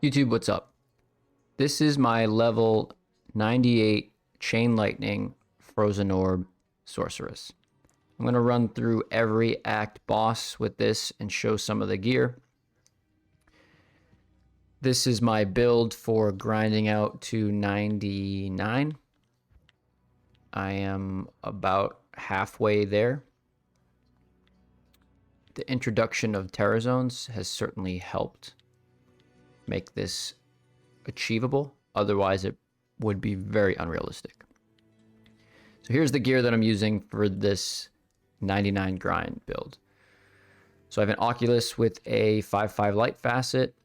YouTube, what's up? This is my level 98 Chain Lightning Frozen Orb Sorceress. I'm going to run through every act boss with this and show some of the gear. This is my build for grinding out to 99. I am about halfway there. The introduction of Terror Zones has certainly helped make this achievable. Otherwise, it would be very unrealistic. So here's the gear that I'm using for this 99 grind build. So I have an Oculus with a 5.5 light facet,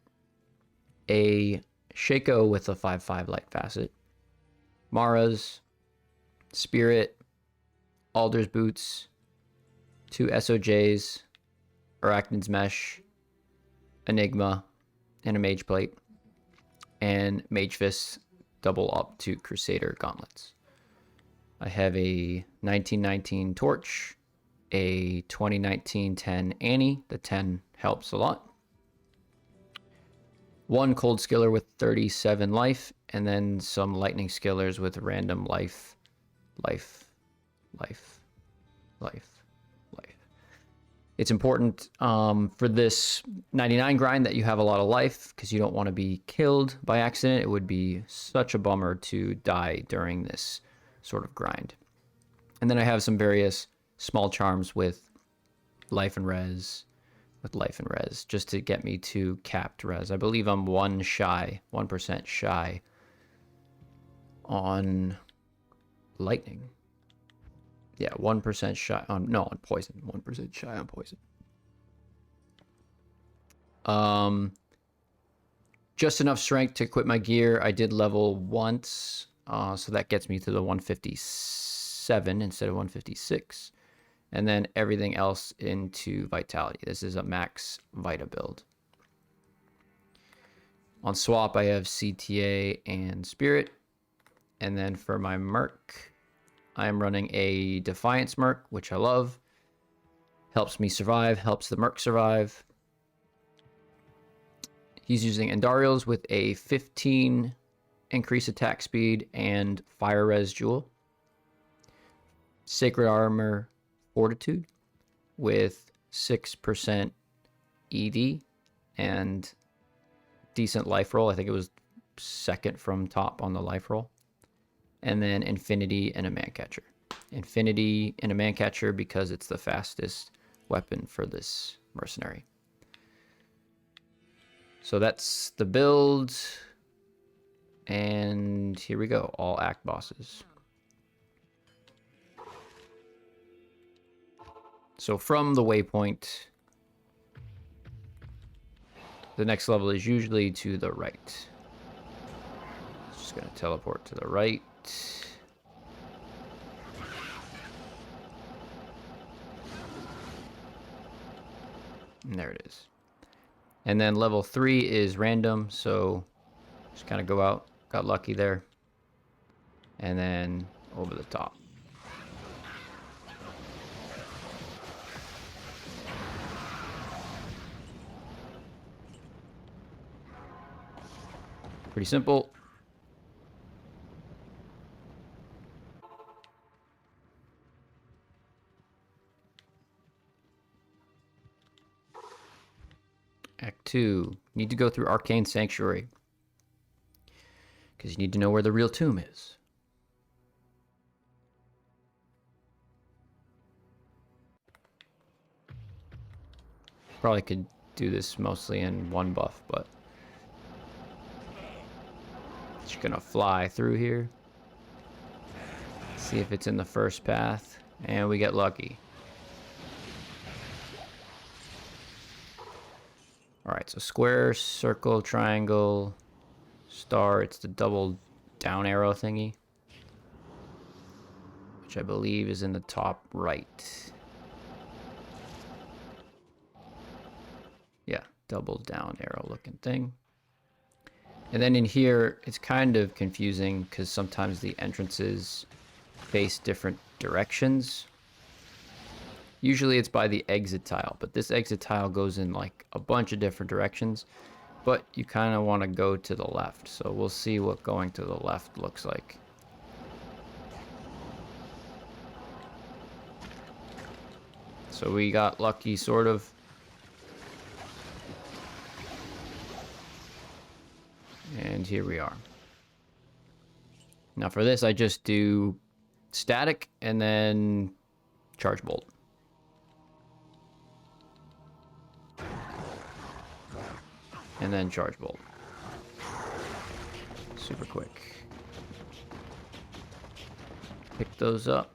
a Shaco with a 5.5 light facet, Mara's, Spirit, Alder's Boots, 2 SOJs, Arachnid's Mesh, Enigma, and a Mage Plate, and Mage Fists double up to Crusader Gauntlets. I have a 1919 Torch, a 2019 10 Annie. The 10 helps a lot. 1 Cold Skiller with 37 life, and then some Lightning Skillers with random life. It's important for this 99 grind that you have a lot of life, because you don't want to be killed by accident. It would be such a bummer to die during this sort of grind. And then I have some various small charms with life and res, just to get me to capped res. I believe I'm 1% shy on lightning. Yeah, 1% shy on, on poison. 1% shy on poison. Just enough strength to equip my gear. I did level once, so that gets me to the 157 instead of 156. And then everything else into vitality. This is a max Vita build. On swap, I have CTA and Spirit. And then for my Merc, I'm running a Defiance Merc, which I love. Helps me survive, helps the Merc survive. He's using Andarials with a 15 increase attack speed and Fire Res Jewel. Sacred Armor Fortitude with 6% ED and decent life roll. I think it was second from top on the life roll. And then Infinity and a Mancatcher. Infinity and a Mancatcher because it's the fastest weapon for this mercenary. So that's the build. And here we go, all act bosses. So from the waypoint, the next level is usually to the right. Just gonna teleport to the right. And there it is. And then level 3 is random, so just kind of go out. Got lucky there. And then over the top. Pretty simple. Act 2. Need to go through Arcane Sanctuary, because you need to know where the real tomb is. Probably could do this mostly in one buff, but just gonna fly through here. See if it's in the first path, and we get lucky. Alright, so square, circle, triangle, star. It's the double down arrow thingy, which I believe is in the top right. Yeah, double down arrow looking thing. And then in here, it's kind of confusing because sometimes the entrances face different directions. Usually it's by the exit tile, but this exit tile goes in like a bunch of different directions. but you kind of want to go to the left. So we'll see what going to the left looks like. So we got lucky, sort of. And here we are. Now for this, I just do static and then charge bolt. And then charge bolt. Super quick. Pick those up.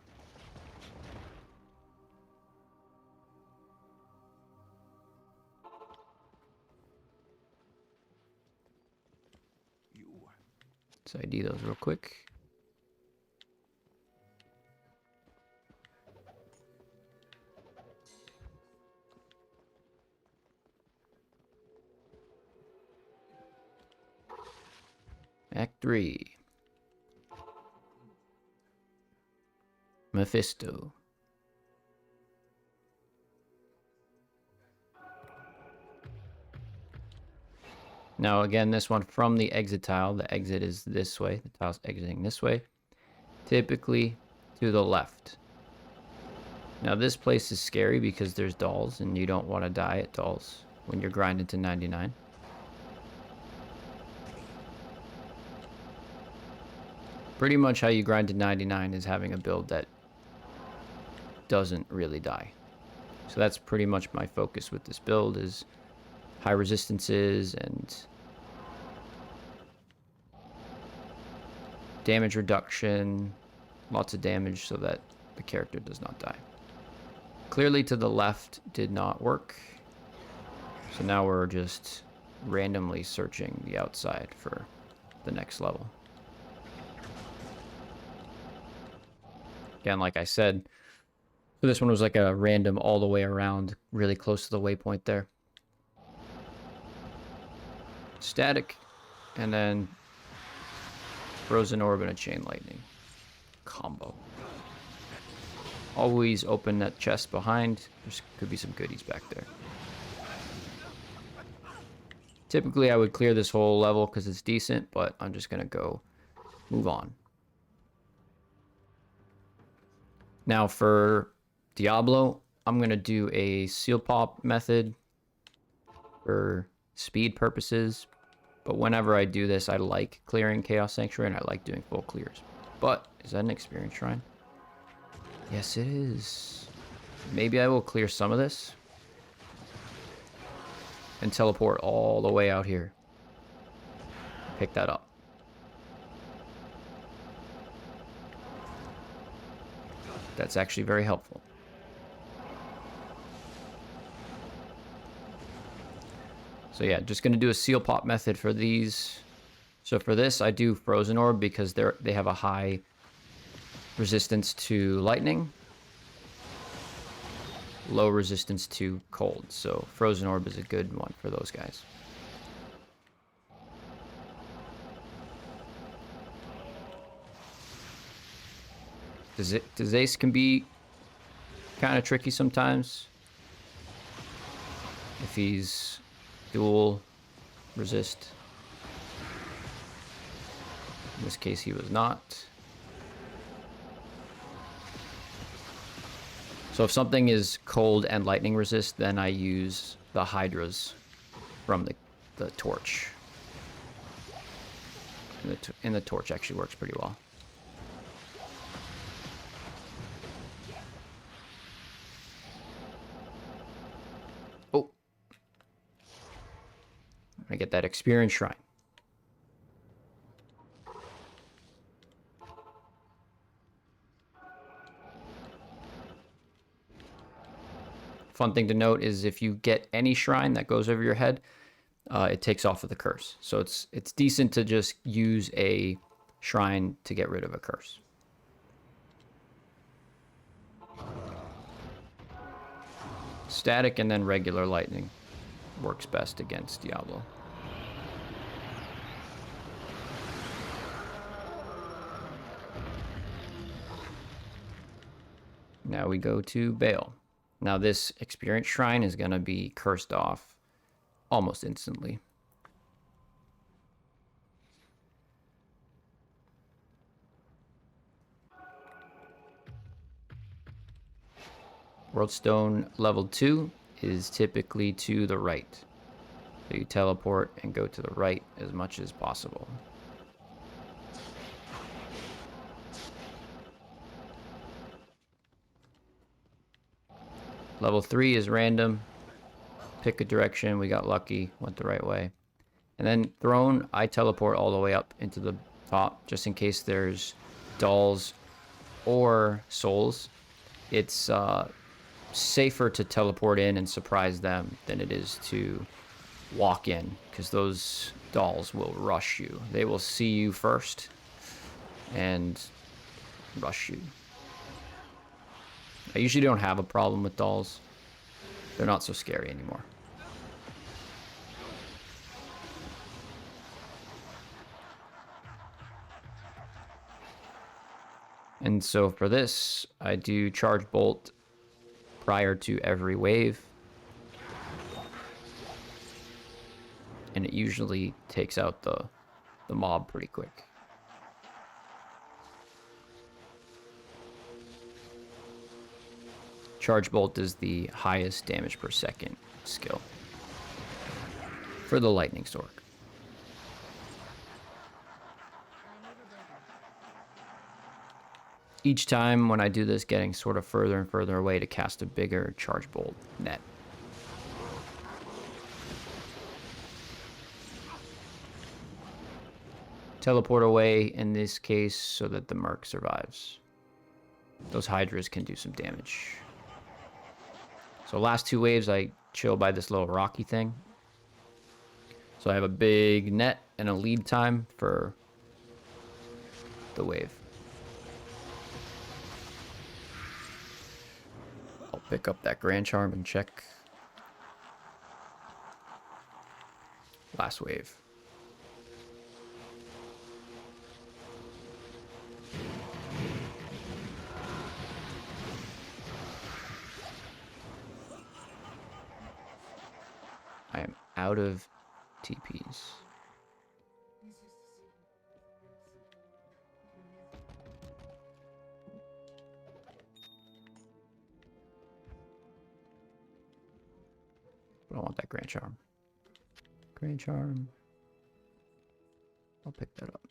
Let's ID those real quick. Act 3. Mephisto. Now again, this one from the exit tile. The exit is this way. The tile's exiting this way. Typically to the left. Now this place is scary because there's dolls and you don't want to die at dolls when you're grinding to 99. Pretty much how you grind to 99 is having a build that doesn't really die. So that's pretty much my focus with this build, is high resistances and damage reduction, lots of damage so that the character does not die. Clearly to the left did not work. So now we're just randomly searching the outside for the next level. Again, like I said, so this one was like a random all the way around, really close to the waypoint there. Static, and then Frozen Orb and a Chain Lightning combo. Always open that chest behind. There could be some goodies back there. Typically, I would clear this whole level because it's decent, but I'm just going to go move on. Now for Diablo, I'm going to do a seal pop method for speed purposes. But whenever I do this, I like clearing Chaos Sanctuary and I like doing full clears. But is that an experience shrine? Yes, it is. Maybe I will clear some of this and teleport all the way out here. Pick that up. That's actually very helpful. So yeah, just going to do a seal pop method for these. So for this, I do Frozen Orb because they have a high resistance to lightning, low resistance to cold. So Frozen Orb is a good one for those guys. Ace can be kind of tricky sometimes if he's dual resist. In this case, he was not. So if something is cold and lightning resist, then I use the Hydras from the torch. And the torch actually works pretty well. Oh. I get that experience shrine. Fun thing to note is if you get any shrine that goes over your head, it takes off of the curse. So it's decent to just use a shrine to get rid of a curse. Static and then regular lightning works best against Diablo. Now we go to Baal. Now this experience shrine is going to be cursed off almost instantly. World Stone level 2 is typically to the right. So you teleport and go to the right as much as possible. Level 3 is random. Pick a direction. We got lucky. Went the right way. And then Throne, I teleport all the way up into the top just in case there's dolls or souls. It's safer to teleport in and surprise them than it is to walk in, because those dolls will rush you. They will see you first and rush you. I usually don't have a problem with dolls. They're not so scary anymore. And so for this, I do charge bolt prior to every wave. And it usually takes out the mob pretty quick. Charge bolt is the highest damage per second skill for the lightning stork. Each time when I do this, getting sort of further and further away to cast a bigger charge bolt net. Teleport away in this case so that the merc survives. Those hydras can do some damage. So last 2 waves I chill by this little rocky thing. So I have a big net and a lead time for the wave. I'll pick up that Grand Charm and check last wave. I am out of TPs. But I want that Grand Charm. Grand Charm. I'll pick that up.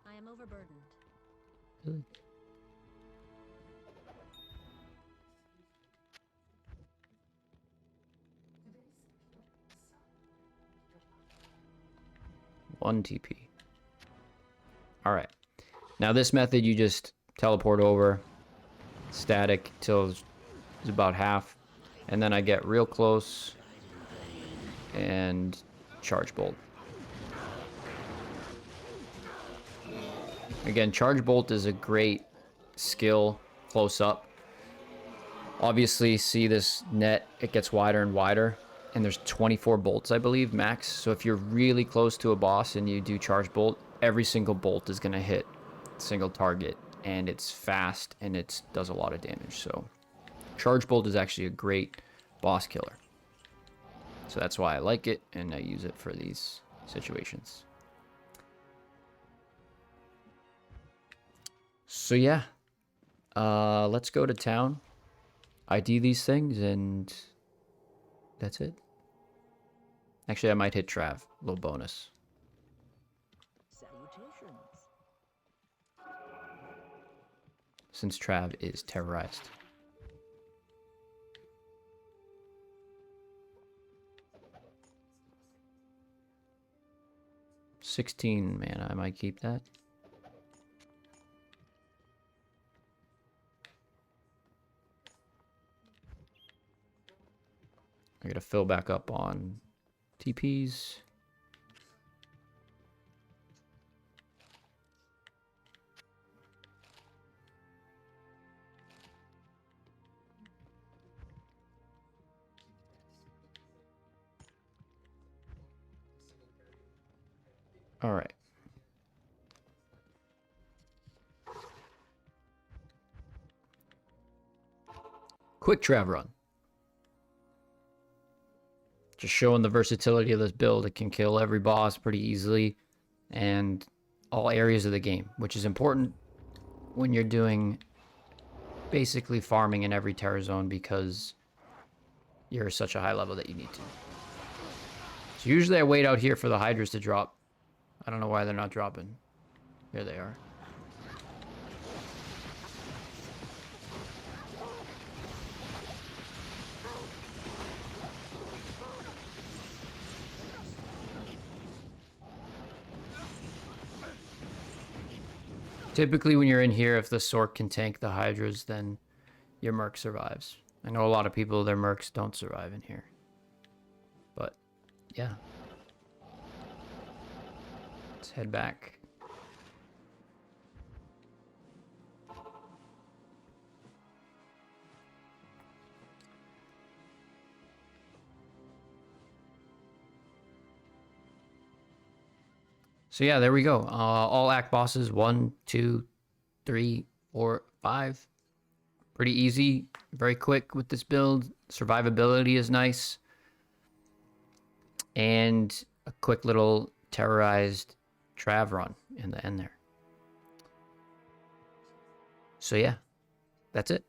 I am overburdened. Really? One TP. All right. Now this method, you just teleport over, static till it's about half, and then I get real close and charge bolt. Again, charge bolt is a great skill close up. Obviously, see this net, it gets wider and wider. And there's 24 bolts, I believe, max. So if you're really close to a boss and you do charge bolt, every single bolt is going to hit single target. And it's fast and it does a lot of damage. So charge bolt is actually a great boss killer. So that's why I like it and I use it for these situations. So yeah, let's go to town, ID these things, and that's it. Actually, I might hit Trav. A little bonus. Salutations. Since Trav is terrorized. $16 mana. I might keep that. I gotta fill back up on TPs. All right. Quick Trav run. Just showing the versatility of this build. It can kill every boss pretty easily and all areas of the game, which is important when you're doing basically farming in every terror zone because you're such a high level that you need to. So usually I wait out here for the hydras to drop. I don't know why they're not dropping. Here they are. Typically when you're in here, if the Sorc can tank the hydras, then your merc survives. I know a lot of people, their mercs don't survive in here. But, yeah. Let's head back. So yeah, there we go. All act bosses, 1, 2, 3, 4, 5. Pretty easy, very quick with this build. Survivability is nice. And a quick little terrorized Trav run in the end there. So yeah, that's it.